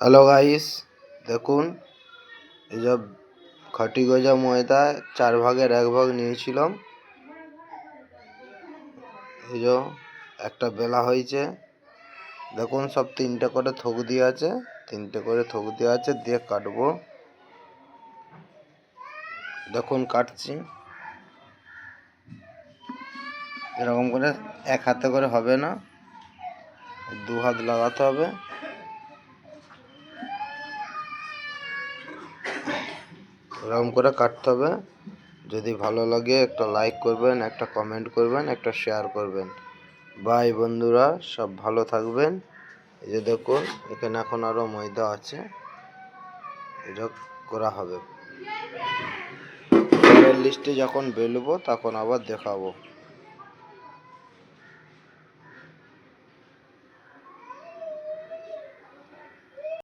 Hello guys, দেখুন এই যে খাঁটি গজা ময়দা 4 ভাগের 1 ভাগ নিয়েছিলাম। এই যে একটা বেলা হয়েছে, দেখুন সব 3টে করে থোক দিয়ে আছে, 3টে করে থোক দিয়ে আছে, দিয়ে কাটবো। দেখুন কাটছি, এরকম করে এক হাতে করে হবে না, 2 হাত লাগাতে হবে। এরকম করে কাটতে হবে। যদি ভালো লাগে একটা লাইক করবেন, একটা কমেন্ট করবেন, একটা শেয়ার করবেন। বাই বন্ধুরা, সব ভালো থাকবেন। এই যে দেখুন এখানে এখন আরো ময়দা আছে, এটা করা হবে। পরের লিস্টে যখন বেলবো তখন আবার দেখাবো।